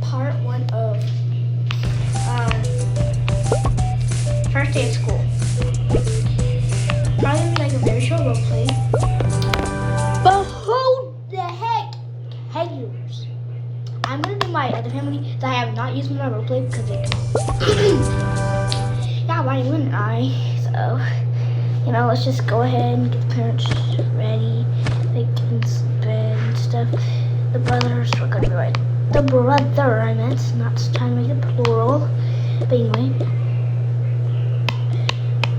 Part 1 of first day of school. Probably gonna be like a very short role play. But who the heck haters? I'm gonna do my other family that I have not used in my role play because like yeah, why wouldn't I? So let's just go ahead and get the parents ready, like in bed and stuff. The brothers were gonna be right. The brother, I meant, not trying to make it plural. But anyway.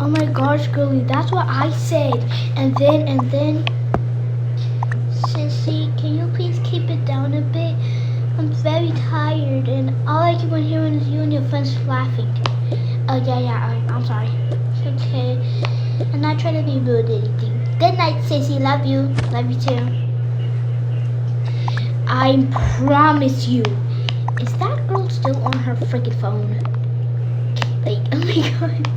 Oh my gosh, girly, that's what I said. And then, Sissy, can you please keep it down a bit? I'm very tired, and all I keep on hearing is you and your friends laughing. Oh, yeah, I'm sorry. It's okay. I'm not trying to be rude or anything. Good night, Sissy. Love you. Love you too. I promise you. Is that girl still on her freaking phone? Like, oh my god.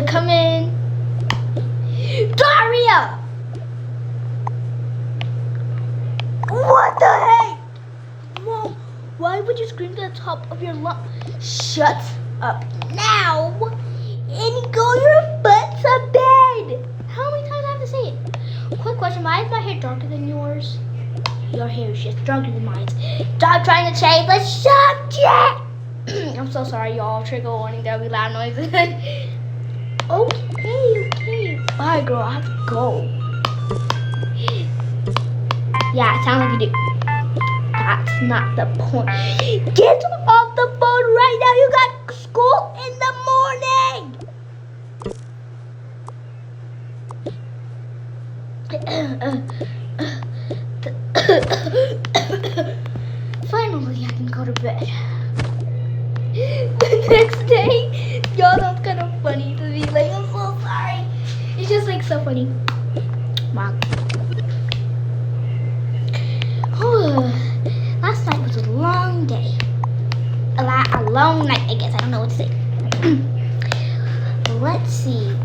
Come in. Daria! What the heck? Mom, why would you scream to the top of your lungs? Shut up now and go your butt to bed. How many times do I have to say it? Quick question, why is my hair darker than yours? Your hair is just darker than mine. Stop trying to change the subject. I'm so sorry, y'all. Trigger warning, there'll be loud noises. Okay. Bye, girl. I have to go. Yeah, it sounds like you do. That's not the point. Get off the phone right now. You got school in the morning. Finally, I can go to bed. The next day, y'all, that's kind of funny to me. Like, I'm so sorry. It's just like so funny. Mom. Last night was a long day. A long night, I guess. I don't know what to say. Let's see.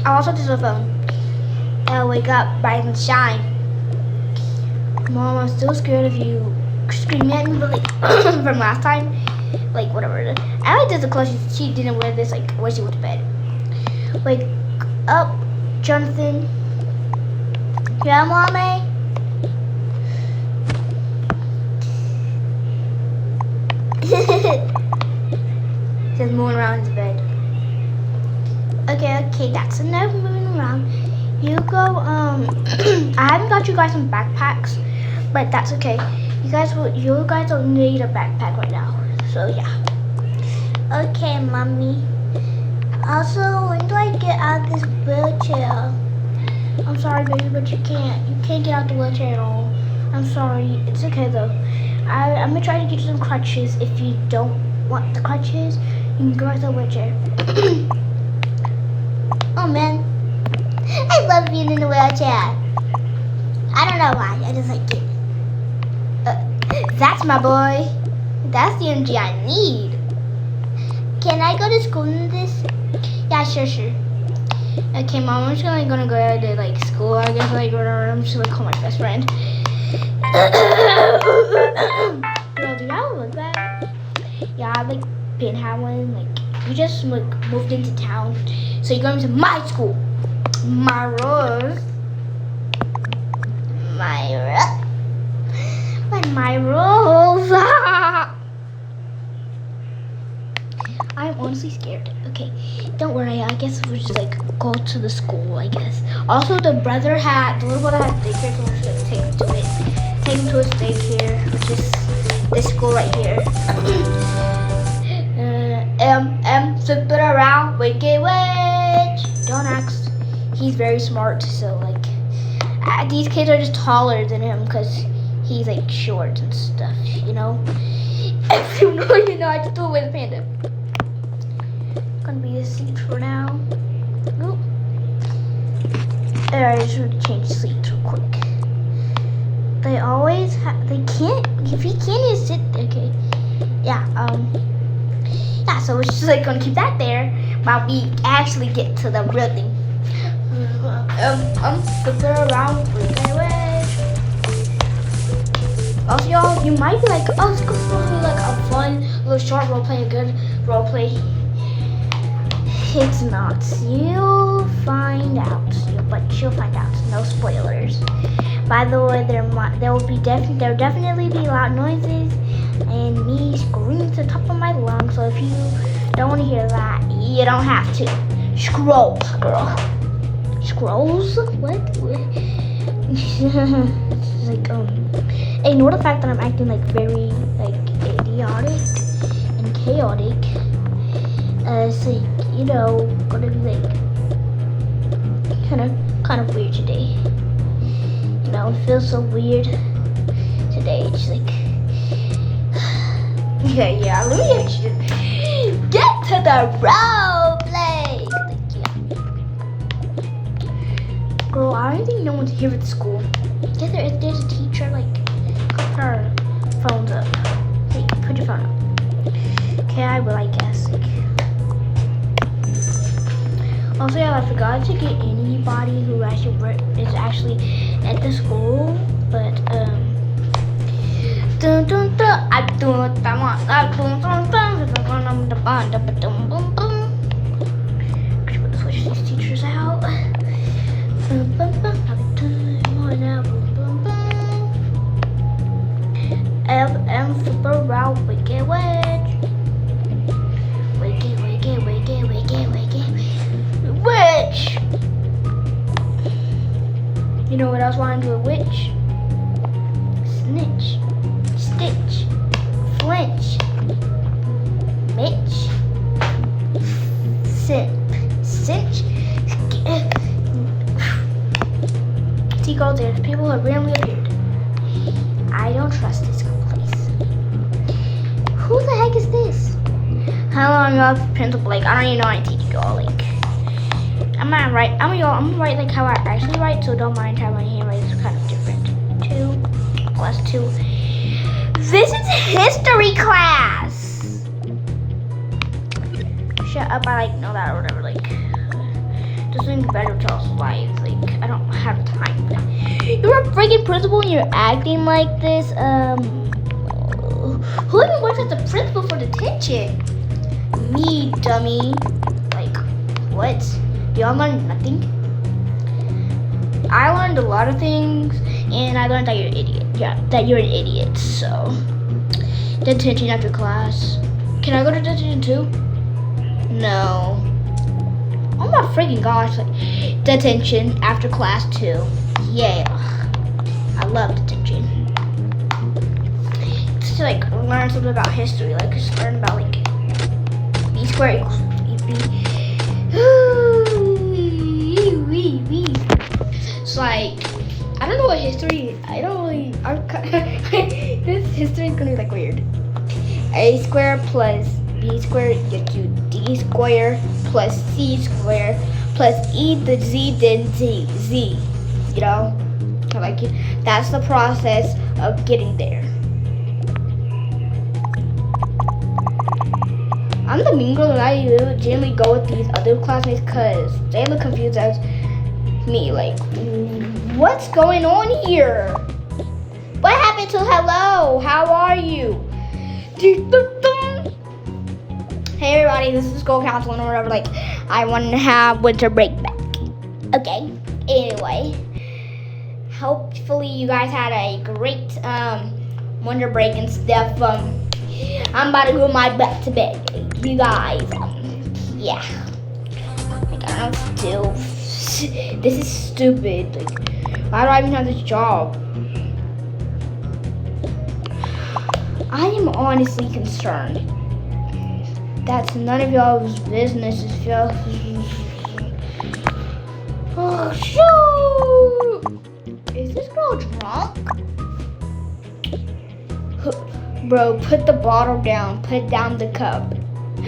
I also touch the phone. I'll wake up bright and shine. Mom, I'm still scared of you screaming at me, but like from last time, like whatever. I like this clothes she didn't wear this like when she went to bed. Wake up, Jonathan. Yeah, Mommy. Just moving around his bed. Okay, that's enough moving around. You go, I haven't got you guys some backpacks, but that's okay. You guys don't need a backpack right now, so yeah. Okay, Mommy. Also, when do I get out of this wheelchair? I'm sorry, baby, but you can't get out the wheelchair at all. I'm sorry, it's okay though. I'm gonna try to get you some crutches. If you don't want the crutches, you can go with the wheelchair. Oh man. I love being in the wheelchair. I don't know why. I just like it. That's my boy. That's the energy I need. Can I go to school in this? Yeah, sure. Okay, Mom, I'm just gonna go to like school. I guess like whatever. I'm just gonna call my best friend. Girl, do you have a look back? Yeah, I like didn't have one. Like you just like moved into town, so you're going to my school. My rules. I'm honestly scared. Okay, don't worry. I guess we'll just like go to the school. I guess. Also, the little brother had daycare, so we're just gonna take him to it. Take him to his daycare, which is this school right here. Flip it around, wicked witch. Don't ask. He's very smart, so like these kids are just taller than him because he's like short and stuff, If you know, I just threw away the panda. Gonna be a seat for now. Oop. I just want to change seats real quick. They always they can't, if he can't just sit, okay. Yeah, so we're just like gonna keep that there while we actually get to the real thing. Flip it around, break away. You might be like, oh, it's supposed to be like a fun little short role play, a good role play. It's not. You'll find out. But you'll find out. No spoilers. By the way, there will definitely be loud noises and me screaming to the top of my lungs. So if you don't want to hear that, you don't have to. Scrolls, girl. Scrolls? What? It's like ignore the fact that I'm acting like very like idiotic and chaotic. It's like, you know, gonna be like kind of weird today. You know, it feels so weird today. It's like yeah. Let me actually get to the role play. Like, yeah. Girl, I don't think no one's here at school. Yeah, there's a teacher. Like, put our phones up. Hey, put your phone up. Okay, I will, I guess. Like, also, yeah, I forgot to get anybody who is actually at the school, but switch these teachers out. FM super route, wicked wedge. Wicked. Witch! You know what else wanted to do? A witch? Snitch. Stitch. Flinch. Mitch. Cinch. Seagull, there's people who have randomly appeared. I don't trust this place. Who the heck is this? How long y'all principal? Like, I don't even know how to teach y'all. Like, I'm gonna write like how I actually write, so don't mind how my handwriting is kind of different. 2 + 2. This is history class. Shut up! I know that or whatever. Like, doesn't get better to us lives. Like, I don't have time. You're a freaking principal and you're acting like this. Who even works as the principal for detention? Me, dummy. Like, what? Y'all learned nothing? I learned a lot of things, and I learned that you're an idiot. Yeah, that you're an idiot, so. Detention after class. Can I go to detention too? No. Oh my freaking gosh. Like, detention after class too. Yeah. I love detention. It's to like learn something about history. Like, just learn about like B squared equals B. It's like, I don't know what history, I don't really, this history is gonna be like weird. A squared plus B squared gets you D squared plus C squared plus E to Z then Z, you know? Like, that's the process of getting there. I'm the mean girl and I legitimately go with these other classmates because they look confused as me. Like, what's going on here? What happened to hello? How are you? Hey everybody, this is school counseling or whatever. Like, I want to have winter break back. Okay, anyway. Hopefully you guys had a great winter break and stuff. I'm about to go my butt to bed. You guys, yeah. Like, I don't still. This is stupid. Like, why do I even have this job? I am honestly concerned. That's none of y'all's business. Oh shoot! Is this girl drunk? Bro, put the bottle down. Put down the cup.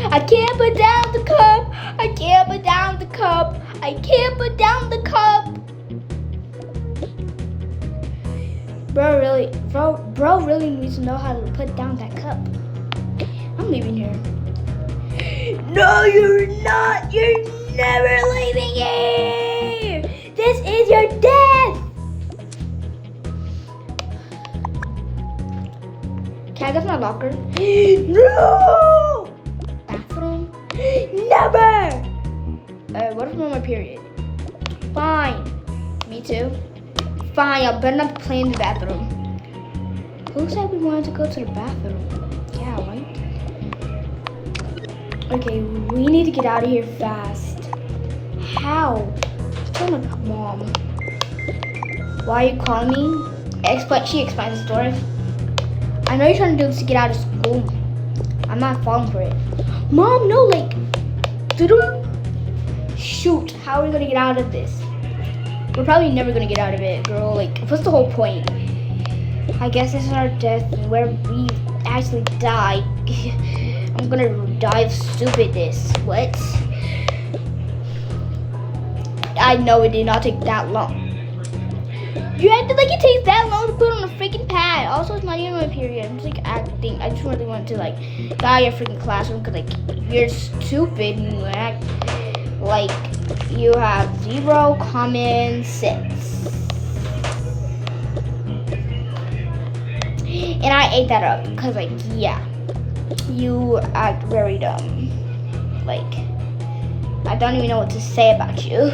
I can't put down the cup. I can't put down the cup. I can't put down the cup. Bro really needs to know how to put down that cup. I'm leaving here. No, you're not. You're never leaving here. This is your death. Can I go to my locker? No! Bathroom? Never! What if I'm on my period? Fine. Me too. Fine, y'all better not play in the bathroom. Who said we wanted to go to the bathroom? Yeah, right? Okay, we need to get out of here fast. How? Tell my mom. Why are you calling me? She explains the story. I know you're trying to do this to get out of school. I'm not falling for it. Mom, no, like, shoot, how are we gonna get out of this? We're probably never gonna get out of it, girl. Like, what's the whole point? I guess this is our death where we actually die. I'm gonna die of stupidness. What? I know it did not take that long. You acted like it takes that long to put on a freaking pad. Also, it's not even my period. I'm just like acting. I just really want to like get out of your freaking classroom because like you're stupid and you act like you have 0 common sense. And I ate that up because like yeah, you act very dumb. Like I don't even know what to say about you.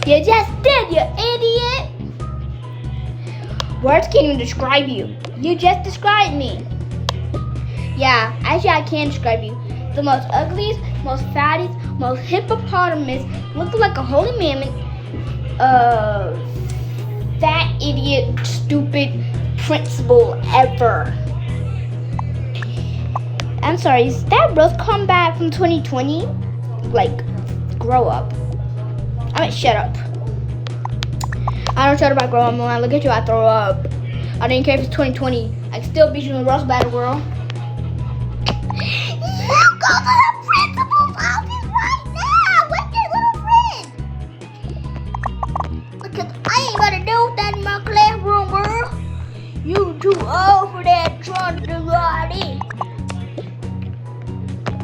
You just did, you idiot. Words can't even describe you. You just described me. Yeah, actually I can describe you. The most ugliest, most fattest, most hippopotamus, looking like a holy mammoth, fat idiot, stupid principal ever. I'm sorry, is that Rose comeback from 2020? Like, grow up. I mean, shut up. I don't shut up, I grow up. When I look at you, I throw up. I didn't care if it's 2020. I can still beat you in the roast battle, girl. You go to the principal's office right now with your little friend. Because I ain't gonna do that in my classroom, girl. You too old for that trying to lie in.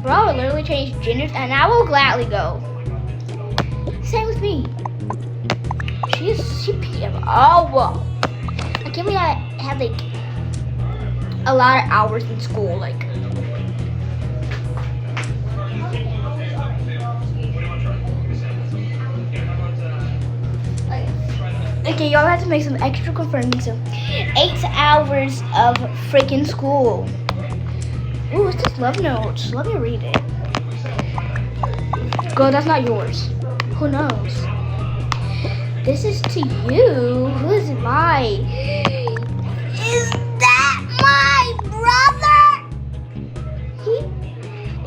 Bro, I literally changed genders and I will gladly go. Same with me. She PM. Oh, well. I can't believe I had like a lot of hours in school. Like, okay, y'all have to make some extra confirming. So, 8 hours of freaking school. Ooh, what's this love notes? Let me read it. Girl, that's not yours. Who knows? This is to you. Who is it by? Is that my brother? He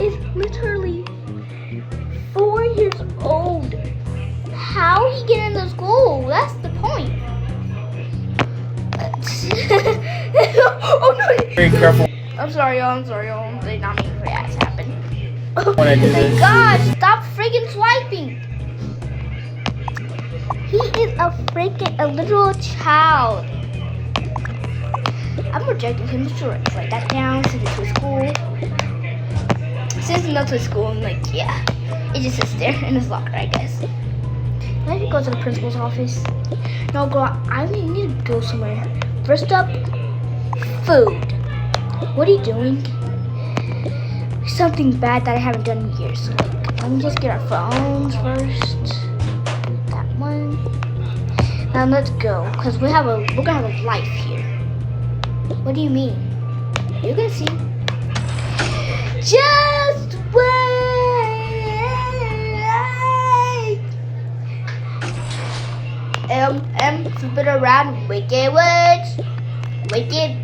is literally 4 years old. How he get into school? That's the point. Oh no! Very careful. I'm sorry, y'all. Did not mean for that to happen. When I do Oh my this. gosh! Stop freaking swiping. He is a literal child. I'm rejecting him. Sure, write that down. Send it to his school. Send it to his school. I'm like, yeah. It just sits there in his locker, I guess. Let me go to the principal's office. No, girl, I need to go somewhere. First up, food. What are you doing? Something bad that I haven't done in years. So, like, let me just get our phones first. That one. Now let's go, cause we're gonna have a life here. What do you mean? You're gonna see. Just wait. Flipping around, wicked words. Wicked.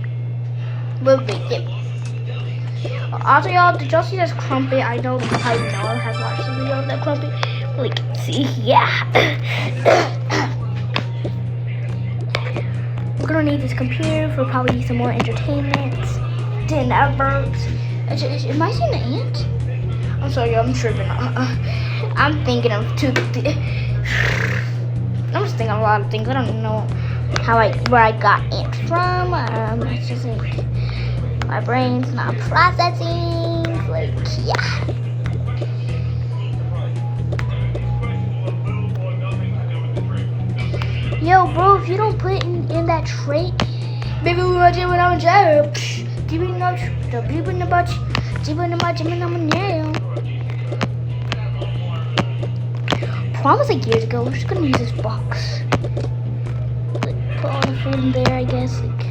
We're wicked. Also, y'all, did y'all see this crumpet? I know probably no one has watched the video of that crumpet. Like, see, yeah. We're gonna need this computer for probably some more entertainment. Dinner. Am I seeing an ant? I'm sorry, y'all, I'm tripping. I'm thinking of I'm just thinking of a lot of things. I don't know where I got ant from. It's just like my brain's not processing. Like, yeah. Yo, bro, if you don't put it in that tray, maybe we might do it when I'm in jail. Promise like years ago, we're just gonna use this box. Like put all the food in there, I guess. Like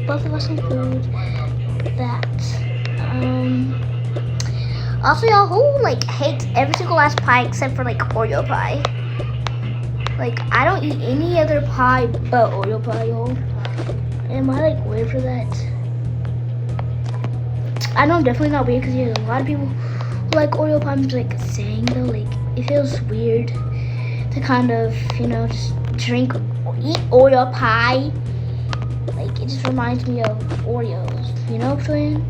both of us some food. That. Also, y'all who like hates every single last pie except for like Oreo pie. Like I don't eat any other pie but Oreo pie, y'all. Am I like weird for that? I know I'm definitely not weird because there's a lot of people who like Oreo pie. I'm just like saying though, like it feels weird to kind of, you know, just drink or eat Oreo pie. Like it just reminds me of Oreos, you know what I'm saying?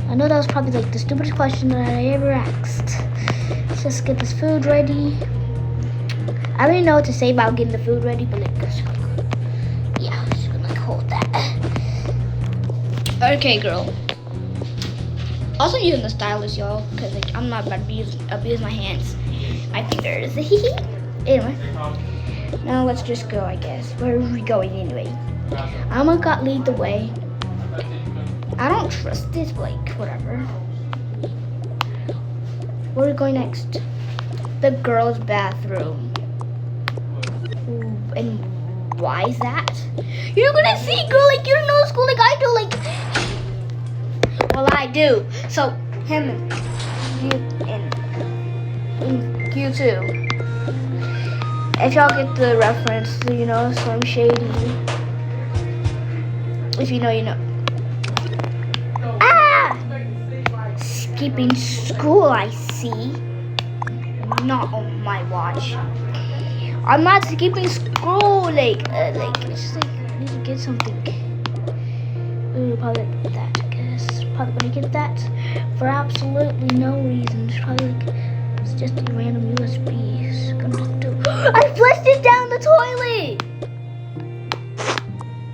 I know that was probably like the stupidest question that I ever asked. Let's just get this food ready. I don't even know what to say about getting the food ready, but like, yeah, I'm just gonna like hold that. Okay, girl. Also using the stylus, y'all, because like I'm not about to abuse my hands, my fingers. Anyway, now let's just go. I guess where are we going anyway? I'm gonna lead the way. I don't trust this, but like whatever. Where are we going next? The girls' bathroom. Ooh, and why is that? You're gonna see, girl. Like you don't know school like I do. Like, well, I do. So him and you too. If y'all get the reference, you know, Slim Shady. If you know, you know. Ah! Skipping school, I see. Not on my watch. I'm not skipping school. Like, it's just like I need to get something. Ooh, probably like that. I guess probably gonna get that for absolutely no reason. It's probably like it's just a random USB. It's gonna do. I flushed it down the toilet.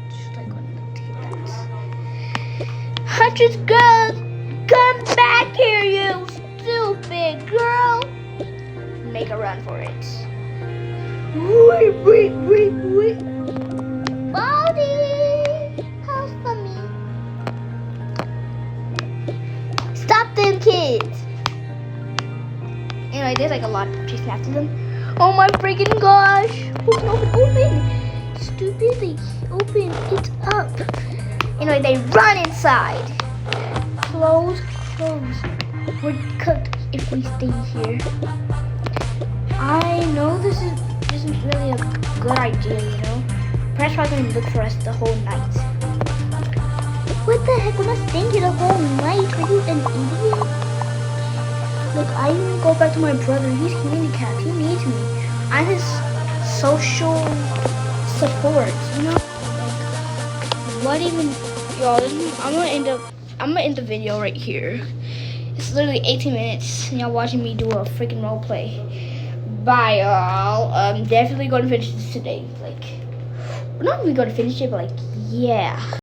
Just like wanted to get that. Huntress girls, come back here, you stupid girl. Make a run for it. Wait. Baldy, how's for me? Stop them kids. Anyway, there's like a lot of chasing after them. Oh my freaking gosh. Open. Stupidly, open it up. Anyway, they run inside. Close. We're cooked if we stay here. I know this isn't really a good idea, you know. Perhaps probably gonna look for us the whole night. What the heck? We're not staying here the whole night. Are you an idiot? Look, I even go back to my brother. He's handicapped. He needs me. I'm his social support, you know? Like, what even, y'all? I'm gonna end the video right here. It's literally 18 minutes, and y'all watching me do a freaking role play. Bye, y'all. I'm definitely gonna finish this today. Like, we're not even gonna finish it, but like, yeah.